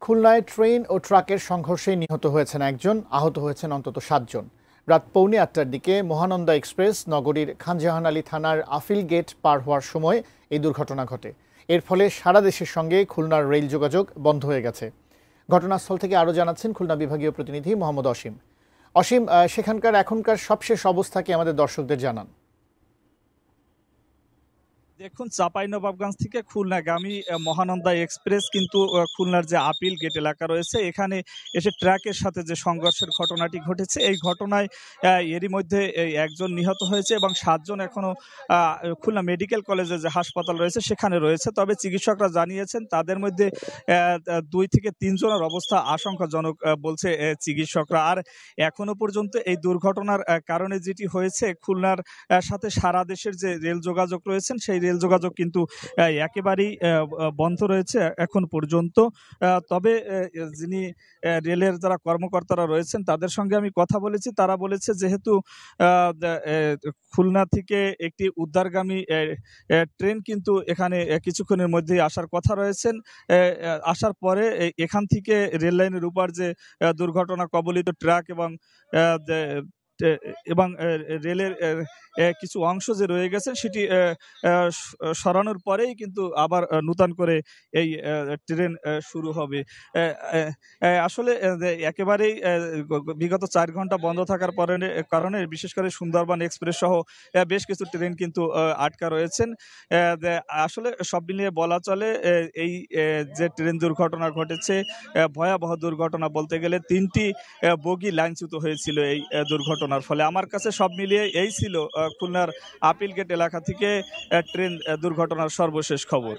খুলনায় ট্রেন ও ট্রাকের সংঘর্ষে নিহত হয়েছেন একজন, আহত হয়েছেন অন্তত ৭ জন। রাত 8:45টার দিকে মহানন্দা এক্সপ্রেস নগরীর খানজাহান আলী থানার আপিল গেট পার হওয়ার সময় এই দুর্ঘটনা ঘটে। এর ফলে সারা দেশের সঙ্গে খুলনার রেল যোগাযোগ বন্ধ হয়ে গেছে। ঘটনাস্থল থেকে আরও জানাচ্ছেন খুলনা বিভাগীয় প্রতিনিধি মোহাম্মদ অসীম। অসীম, সেখানকার এখনকার সবশেষ অবস্থা কি আমাদের দর্শকদের জানান। দেখুন, চাঁপাইনবাবগঞ্জ থেকে খুলনাগামী মহানন্দা এক্সপ্রেস কিন্তু খুলনার যে আপিল গেট এলাকা রয়েছে এখানে এসে ট্রাকের সাথে যে সংঘর্ষের ঘটনাটি ঘটেছে, এই ঘটনায় এরই মধ্যে একজন নিহত হয়েছে এবং 7 জন এখনো খুলনা মেডিকেল কলেজে যে হাসপাতাল রয়েছে সেখানে রয়েছে। তবে চিকিৎসকরা জানিয়েছেন তাদের মধ্যে 2 থেকে 3 জনের অবস্থা আশঙ্কাজনক বলছে চিকিৎসকরা। আর এখনো পর্যন্ত এই দুর্ঘটনার কারণে যেটি হয়েছে, খুলনার সাথে সারা দেশের যে রেল যোগাযোগ রয়েছেন সেই রেল যোগাযোগ কিন্তু একেবারেই বন্ধ রয়েছে এখন পর্যন্ত। তবে যিনি রেলের যারা কর্মকর্তারা রয়েছেন তাদের সঙ্গে আমি কথা বলেছি, তারা বলেছে যেহেতু খুলনা থেকে একটি উদ্ধারগামী ট্রেন কিন্তু এখানে কিছুক্ষণের মধ্যেই আসার কথা রয়েছেন। আসার পরে এখান থেকে রেল লাইনের উপর যে দুর্ঘটনা কবলিত ট্রাক এবং রেলের কিছু অংশ যে রয়ে গেছে সেটি সরানোর পরেই কিন্তু আবার নূতন করে এই ট্রেন শুরু হবে। আসলে একেবারেই বিগত 4 ঘন্টা বন্ধ থাকার কারণে বিশেষ করে সুন্দরবন এক্সপ্রেস সহ বেশ কিছু ট্রেন কিন্তু আটকা রয়েছেন। আসলে সব মিলিয়ে বলা চলে এই যে ট্রেন দুর্ঘটনা ঘটেছে, ভয়াবহ দুর্ঘটনা বলতে গেলে 3টি বগি লাইনচ্যুত হয়েছিল এই দুর্ঘটনার ফলে। আমার কাছে সব মিলিয়ে এই ছিল খুলনার আপিল গেট এলাকা থেকে ট্রেন দুর্ঘটনার সর্বশেষ খবর।